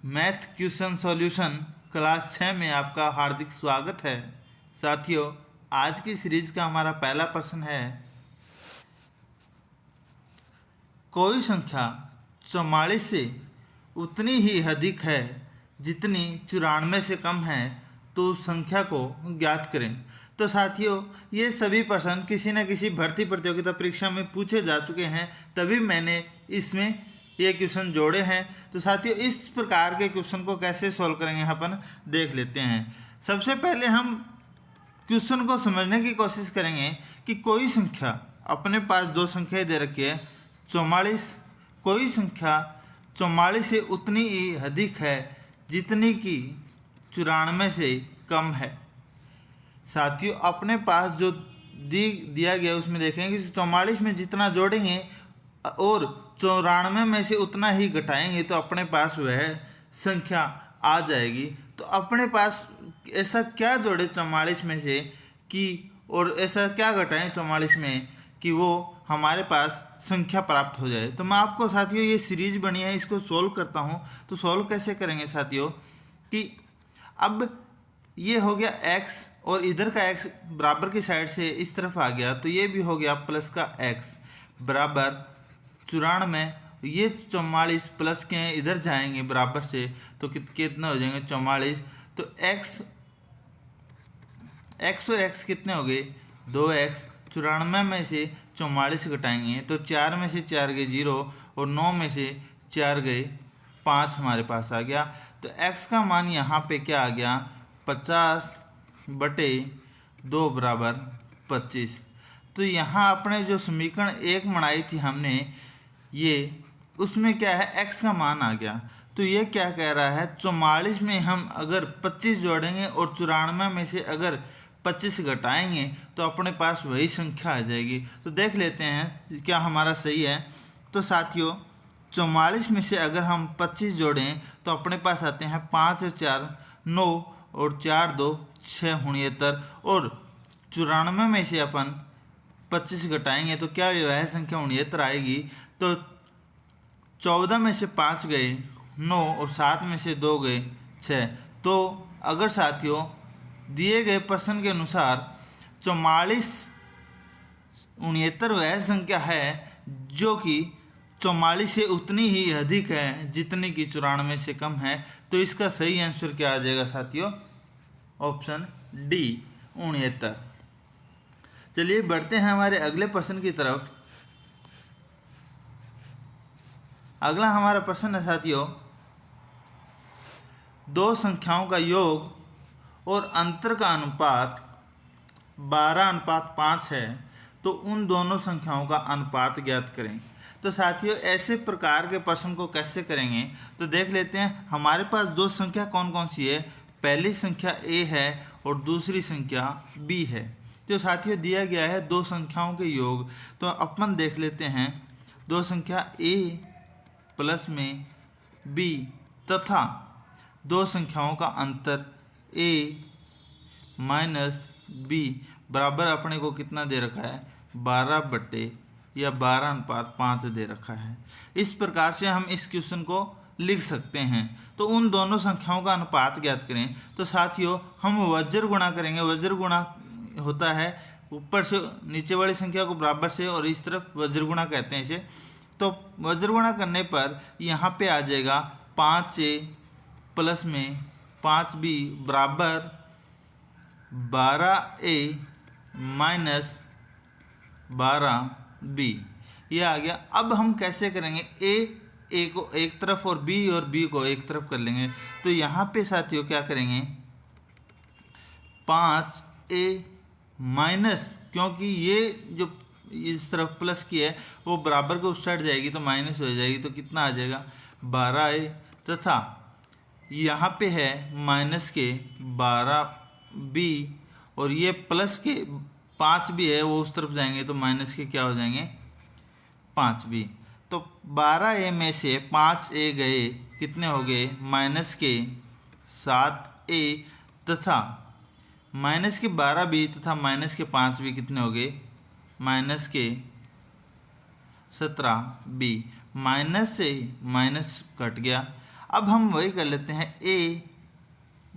Math question solution class 6 में आपका हार्दिक स्वागत है। साथियों, आज की सीरीज का हमारा पहला प्रश्न है, कोई संख्या 44 से उतनी ही अधिक है जितनी 94 से कम है, तो उस संख्या को ज्ञात करें। तो साथियों, ये सभी प्रश्न किसी न किसी भर्ती प्रतियोगिता परीक्षा में पूछे जा चुके हैं, तभी मैंने इसमें ये क्वेश्चन जोड़े हैं। तो साथियों, इस प्रकार के क्वेश्चन को कैसे सॉल्व करेंगे अपन देख लेते हैं। सबसे पहले हम क्वेश्चन को समझने की कोशिश करेंगे कि कोई संख्या, अपने पास दो संख्याएं दे रखी है 44, कोई संख्या 44 से उतनी ही अधिक है जितनी कि 94 से कम है। साथियों, अपने पास जो दिया गया उसमें देखेंगे कि 44 में जितना जोड़ेंगे और 94 में से उतना ही घटाएंगे तो अपने पास वह संख्या आ जाएगी। तो अपने पास ऐसा क्या जोड़े 44 में से कि, और ऐसा क्या घटाएं 44 में कि वो हमारे पास संख्या प्राप्त हो जाए। तो मैं आपको साथियों, ये सीरीज बनी है, इसको सोल्व करता हूँ। तो सोल्व कैसे करेंगे साथियों, कि अब ये हो गया x और इधर का x बराबर की साइड से इस तरफ आ गया, तो ये भी हो गया प्लस का x बराबर 94। ये 44 प्लस के हैं, इधर जाएंगे बराबर से, तो कितना हो जाएंगे 44। तो x और x कितने हो गए 2x। 94 में से 44 घटाएंगे तो 4 में से 4 गए 0 और 9 में से 4 गए 5 हमारे पास आ गया। तो x का मान यहाँ पे क्या आ गया 50/2 बराबर 25। तो यहाँ अपने जो समीकरण 1 बनाई थी हमने, ये उसमें क्या है x का मान आ गया। तो ये क्या कह रहा है, 44 में हम अगर 25 जोड़ेंगे और 94 में से अगर 25 घटाएंगे तो अपने पास वही संख्या आ जाएगी। तो देख लेते हैं क्या हमारा सही है। तो साथियों, 44 में से अगर हम 25 जोड़ें तो अपने पास आते हैं 5 और 4 9 और 4 2 6 69, और 94 में से अपन 25 घटाएंगे तो क्या वह संख्या 69 आएगी। तो 14 में से 5 गए 9 और 7 में से 2 गए 6। तो अगर साथियों दिए गए प्रश्न के अनुसार 44 69 वह संख्या है जो कि 44 से उतनी ही अधिक है जितनी कि 94 से कम है, तो इसका सही आंसर क्या आ जाएगा साथियों, ऑप्शन डी 69। चलिए बढ़ते हैं हमारे अगले प्रश्न की तरफ। अगला हमारा प्रश्न है साथियों, दो संख्याओं का योग और अंतर का अनुपात 12:5 है, तो उन दोनों संख्याओं का अनुपात ज्ञात करें। तो साथियों, ऐसे प्रकार के प्रश्न को कैसे करेंगे तो देख लेते हैं। हमारे पास दो संख्या कौन कौन सी है, पहली संख्या a है और दूसरी संख्या b है। तो साथियों दिया गया है दो संख्याओं के योग, तो अपन देख लेते हैं दो संख्या a प्लस में b तथा दो संख्याओं का अंतर a माइनस b बराबर अपने को कितना दे रखा है 12/5 दे रखा है। इस प्रकार से हम इस क्वेश्चन को लिख सकते हैं। तो उन दोनों संख्याओं का अनुपात ज्ञात करें। तो साथियों हम वज्र गुणा करेंगे। वज्र गुणा होता है ऊपर से नीचे वाली संख्या को बराबर से, और इस तरफ वज्र गुणा कहते हैं इसे। तो वज्र गुणा करने पर यहाँ पे आ जाएगा 5a प्लस में 5b बराबर 12a माइनस 12b। ये आ गया। अब हम कैसे करेंगे, a को एक तरफ और b को एक तरफ कर लेंगे। तो यहाँ पे साथियों क्या करेंगे 5a माइनस, क्योंकि ये जो इस तरफ प्लस की है वो बराबर को उस साइड जाएगी तो माइनस हो जाएगी, तो कितना आ जाएगा 12a, तथा यहाँ पे है माइनस के 12b और ये प्लस के 5 भी है वो उस तरफ जाएंगे तो माइनस के क्या हो जाएंगे 5b। तो 12a में से 5a गए, कितने हो गए माइनस के 7a, तथा माइनस के 12b तथा माइनस के 5b कितने हो गए माइनस के 17b। माइनस से माइनस कट गया। अब हम वही कर लेते हैं, a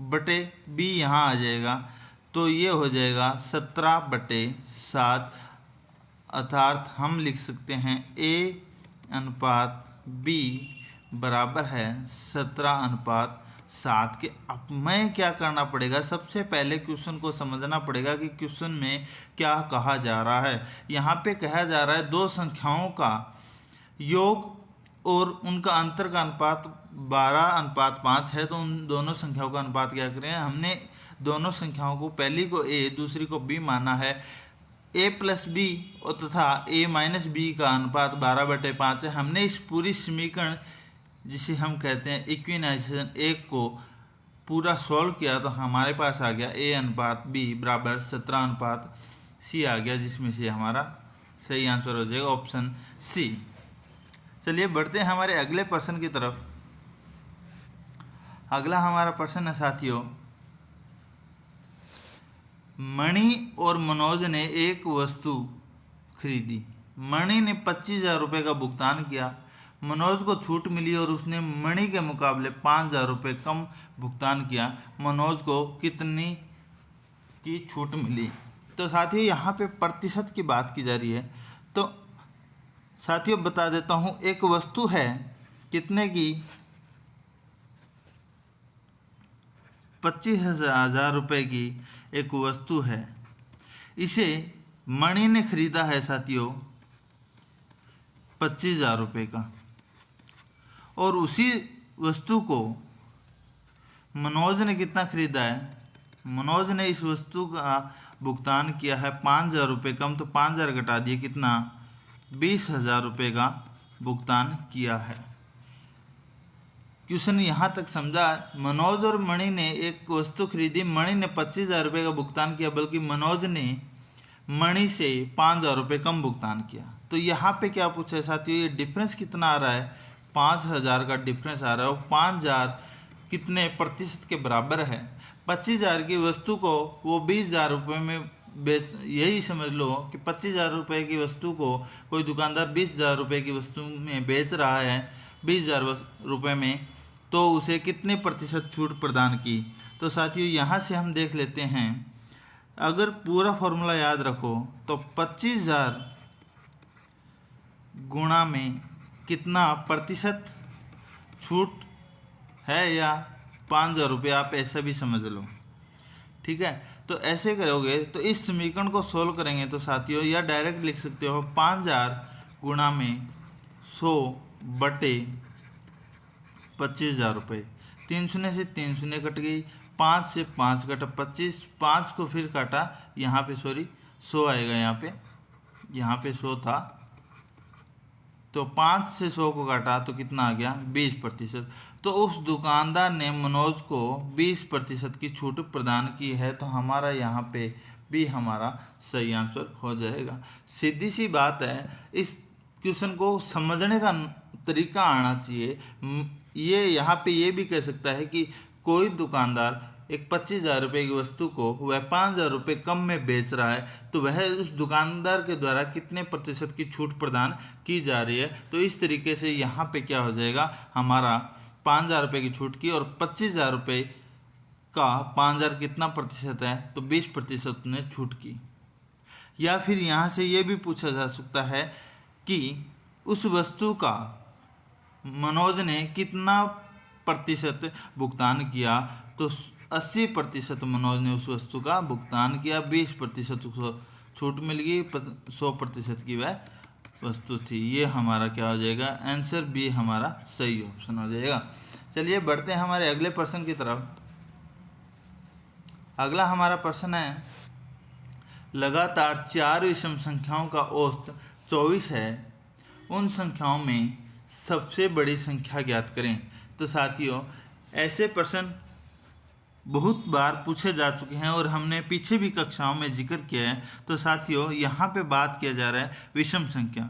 बटे b यहाँ आ जाएगा, तो ये हो जाएगा 17/7, अर्थात हम लिख सकते हैं a अनुपात b बराबर है 17/7 के। अब मैं क्या करना पड़ेगा, सबसे पहले क्वेश्चन को समझना पड़ेगा कि क्वेश्चन में क्या कहा जा रहा है। यहाँ पे कहा जा रहा है दो संख्याओं का योग और उनका अंतर का अनुपात 12:5 है, तो उन दोनों संख्याओं का अनुपात क्या करें। हमने दोनों संख्याओं को, पहली को a दूसरी को b माना है। a प्लस b और तथा a माइनस b का अनुपात 12/5 है। हमने इस पूरी समीकरण जिसे हम कहते हैं इक्विनाइजेशन 1 को पूरा सॉल्व किया, तो हमारे पास आ गया a अनुपात b बराबर 17:c आ गया, जिसमें से हमारा सही आंसर हो जाएगा ऑप्शन सी। चलिए बढ़ते हैं हमारे अगले प्रश्न की तरफ। अगला हमारा प्रश्न है साथियों, मणि और मनोज ने एक वस्तु खरीदी। मणि ने 25,000 रुपये का भुगतान किया, मनोज को छूट मिली और उसने मणि के मुकाबले 5,000 रुपये कम भुगतान किया। मनोज को कितनी की छूट मिली। तो साथियों यहाँ पे प्रतिशत की बात की जा रही है। तो साथियों बता देता हूँ, एक वस्तु है कितने की, 25,000 रुपये की एक वस्तु है। इसे मणि ने खरीदा है साथियों 25,000 रुपये का, और उसी वस्तु को मनोज ने कितना खरीदा है। मनोज ने इस वस्तु का भुगतान किया है 5,000 रुपये कम, तो 5,000 घटा दिए, कितना 20,000 रुपये का भुगतान किया है। क्वेश्चन यहाँ तक समझा। मनोज और मणि ने एक वस्तु खरीदी, मणि ने 25,000 रुपये का भुगतान किया, बल्कि मनोज ने मणि से 5,000 रुपये कम भुगतान किया। तो यहाँ पे क्या पूछा है साथियों, ये डिफरेंस कितना आ रहा है, 5,000 का डिफरेंस आ रहा है, और 5,000 कितने प्रतिशत के बराबर है। 25,000 की वस्तु को वो 20,000 रुपये में बेच, यही समझ लो कि 25,000 रुपये की वस्तु को कोई दुकानदार 20,000 रुपये की वस्तु में बेच रहा है, 20,000 रुपये में, तो उसे कितने प्रतिशत छूट प्रदान की। तो साथियों यहाँ से हम देख लेते हैं, अगर पूरा फॉर्मूला याद रखो तो 25,000 गुणा में कितना प्रतिशत छूट है, या 5,000 रुपये, आप ऐसा भी समझ लो, ठीक है। तो ऐसे करोगे तो इस समीकरण को सोल्व करेंगे तो साथियों, या डायरेक्ट लिख सकते हो 5,000 गुणा में 100 बटे 25,000 रुपये। 3 शून्य से 3 शून्य कट गई, 5 से 5 कटा 25, 5 को फिर काटा, यहाँ पे सॉरी 100 आएगा, यहाँ पे 100 था, तो 5 से 100 को काटा तो कितना आ गया 20%। तो उस दुकानदार ने मनोज को 20% की छूट प्रदान की है, तो हमारा यहाँ पे भी हमारा सही आंसर हो जाएगा। सीधी सी बात है, इस क्वेश्चन को समझने का तरीका आना चाहिए। ये यहाँ पे ये भी कह सकता है कि कोई दुकानदार एक 25,000 रुपये की वस्तु को वह 5,000 रुपये कम में बेच रहा है, तो वह उस दुकानदार के द्वारा कितने प्रतिशत की छूट प्रदान की जा रही है। तो इस तरीके से यहाँ पे क्या हो जाएगा, हमारा 5,000 रुपये की छूट की, और 25,000 रुपये का 5,000 कितना प्रतिशत है, तो 20% ने छूट की। या फिर यहाँ से ये भी पूछा जा सकता है कि उस वस्तु का मनोज ने कितना प्रतिशत भुगतान किया, तो 80% मनोज ने उस वस्तु का भुगतान किया, 20% को छूट मिल गई, 100% की वह वस्तु थी। ये हमारा क्या हो जाएगा, आंसर बी हमारा सही ऑप्शन हो जाएगा। चलिए बढ़ते हैं हमारे अगले प्रश्न की तरफ। अगला हमारा प्रश्न है, लगातार 4 विषम संख्याओं का औसत 24 है, उन संख्याओं में सबसे बड़ी संख्या ज्ञात करें। तो साथियों ऐसे प्रश्न बहुत बार पूछे जा चुके हैं और हमने पीछे भी कक्षाओं में जिक्र किया है। तो साथियों यहाँ पे बात किया जा रहा है विषम संख्या।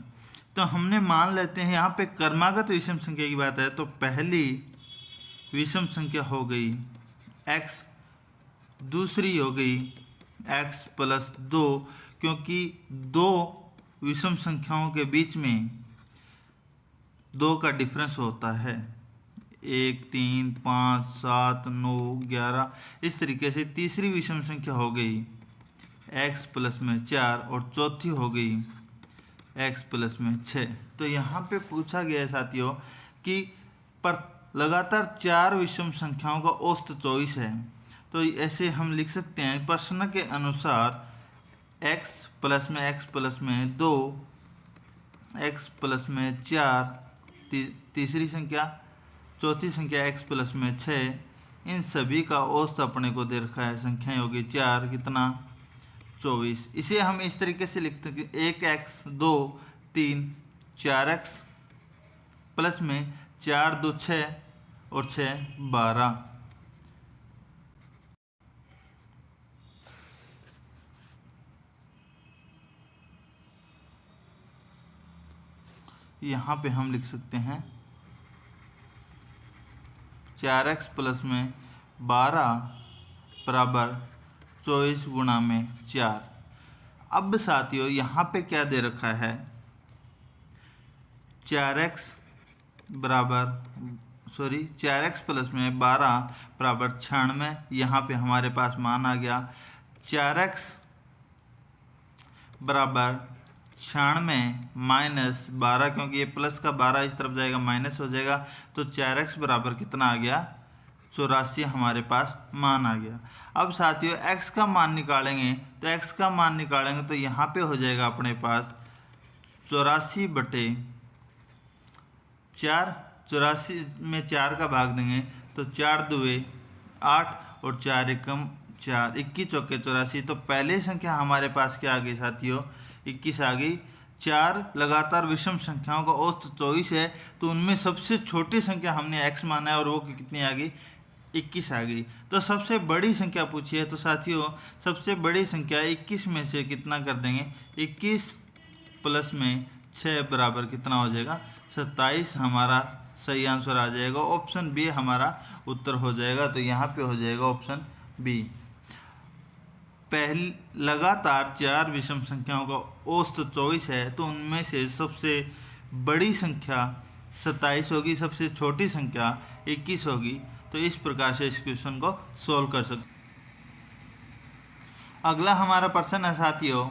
तो हमने मान लेते हैं यहाँ पे क्रमागत विषम संख्या की बात है, तो पहली विषम संख्या हो गई x, दूसरी हो गई x + 2, क्योंकि 2 विषम संख्याओं के बीच में 2 का डिफरेंस होता है, 1, 3, 5, 7, 9, 11। इस तरीके से तीसरी विषम संख्या हो गई x प्लस में 4 और चौथी हो गई x प्लस में 6। तो यहाँ पे पूछा गया है साथियों कि पर लगातार 4 विषम संख्याओं का औसत 24 है। तो ऐसे हम लिख सकते हैं प्रश्न के अनुसार x प्लस में 2, x प्लस में 4, तीसरी संख्या, चौथी संख्या x प्लस में 6, इन सभी का औसत अपने को दे रखा है। संख्याएं होगी 4 कितना 24। इसे हम इस तरीके से लिखते हैं कि 1x 2 3 4x प्लस में 4 2 6 और 6 12। यहाँ पे हम लिख सकते हैं 4x प्लस में 12 बराबर 24 गुणा में 4। अब साथियों यहाँ पे क्या दे रखा है, 4x प्लस में 12 बराबर 96। यहाँ पे हमारे पास मान आ गया 4x बराबर 96 माइनस 12, क्योंकि ये प्लस का 12 इस तरफ जाएगा माइनस हो जाएगा। तो 4x बराबर कितना आ गया 84 हमारे पास मान आ गया। अब साथियों x का मान निकालेंगे, तो x का मान निकालेंगे तो यहाँ पे हो जाएगा अपने पास 84 बटे 4। 84 में 4 का भाग देंगे तो 4 दुए 8 और 4 एकम 4, 21 चौके 84। तो पहले संख्या हमारे पास क्या आ गई साथियों 21 आ गई। 4 लगातार विषम संख्याओं का औसत 24 है, तो उनमें सबसे छोटी संख्या हमने x माना है और वो कितनी आ गई 21 आ गई। तो सबसे बड़ी संख्या पूछी है, तो साथियों सबसे बड़ी संख्या 21 में से कितना कर देंगे 21 प्लस में 6 बराबर कितना हो जाएगा 27। हमारा सही आंसर आ जाएगा, ऑप्शन बी हमारा उत्तर हो जाएगा। तो यहाँ पे हो जाएगा ऑप्शन बी। पहली लगातार 4 विषम संख्याओं का औसत 24 है, तो उनमें से सबसे बड़ी संख्या 27 होगी, सबसे छोटी संख्या 21 होगी। तो इस प्रकार से इस क्वेश्चन को सोल्व कर सकते। अगला हमारा प्रश्न है साथियों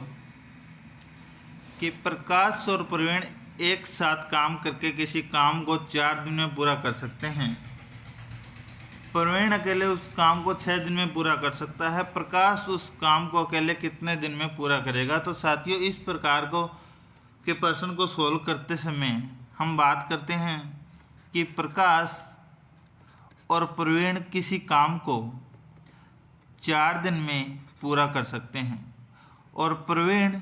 कि प्रकाश और प्रवीण एक साथ काम करके किसी काम को 4 दिन में पूरा कर सकते हैं। प्रवीण अकेले उस काम को 6 दिन में पूरा कर सकता है। प्रकाश उस काम को अकेले कितने दिन में पूरा करेगा। तो साथियों इस प्रकार को के प्रश्न को सोल्व करते समय हम बात करते हैं कि प्रकाश और प्रवीण किसी काम को 4 दिन में पूरा कर सकते हैं और प्रवीण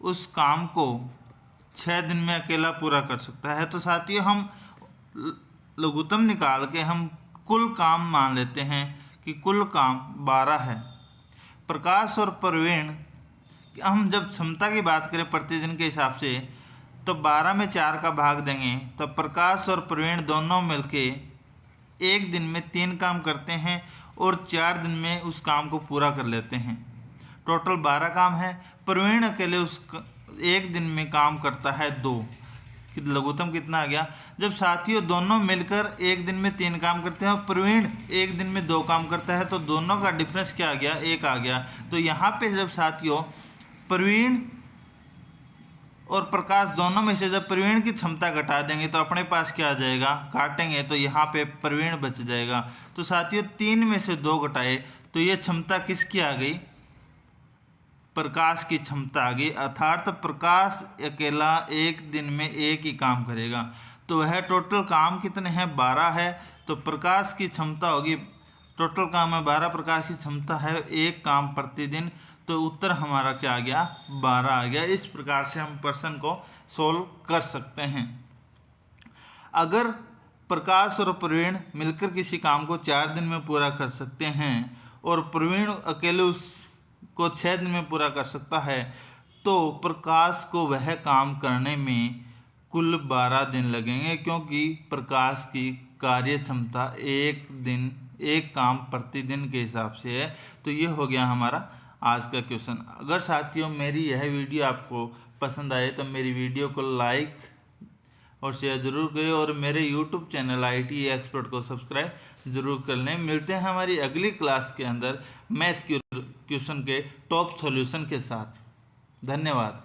उस काम को 6 दिन में अकेला पूरा कर सकता है। तो साथियों हम लघुत्तम निकाल के हम कुल काम मान लेते हैं कि कुल काम 12 है। प्रकाश और प्रवीण हम जब क्षमता की बात करें प्रतिदिन के हिसाब से, तो 12 में 4 का भाग देंगे तो प्रकाश और प्रवीण दोनों मिलके एक दिन में 3 काम करते हैं और 4 दिन में उस काम को पूरा कर लेते हैं। टोटल 12 काम है। प्रवीण अकेले उस एक दिन में काम करता है 2। लघुत्तम कितना आ गया। जब साथियों दोनों मिलकर एक दिन में 3 काम करते हैं और प्रवीण एक दिन में 2 काम करता है, तो दोनों का डिफरेंस क्या आ गया 1 आ गया। तो यहाँ पे जब साथियों प्रवीण और प्रकाश दोनों में से जब प्रवीण की क्षमता घटा देंगे तो अपने पास क्या आ जाएगा, काटेंगे तो यहाँ पे प्रवीण बच जाएगा। तो साथियों 3 में से 2 घटाए तो ये क्षमता किसकी आ गई, प्रकाश की क्षमता आ गई। अर्थात प्रकाश अकेला एक दिन में 1 ही काम करेगा। तो वह टोटल काम कितने हैं 12 है। तो प्रकाश की क्षमता होगी, टोटल काम है 12, प्रकाश की क्षमता है 1 काम प्रतिदिन। तो उत्तर हमारा क्या आ गया 12 आ गया। इस प्रकार से हम प्रश्न को सोल्व कर सकते हैं। अगर प्रकाश और प्रवीण मिलकर किसी काम को 4 दिन में पूरा कर सकते हैं और प्रवीण अकेले उसको 6 दिन में पूरा कर सकता है, तो प्रकाश को वह काम करने में कुल 12 दिन लगेंगे, क्योंकि प्रकाश की कार्य क्षमता 1 काम प्रतिदिन के हिसाब से है। तो ये हो गया हमारा आज का क्वेश्चन। अगर साथियों मेरी यह वीडियो आपको पसंद आए तो मेरी वीडियो को लाइक और शेयर ज़रूर करें और मेरे यूट्यूब चैनल IT एक्सपर्ट को सब्सक्राइब ज़रूर कर लें। मिलते हैं हमारी अगली क्लास के अंदर मैथ क्वेश्चन के टॉप सॉल्यूशन के साथ। धन्यवाद।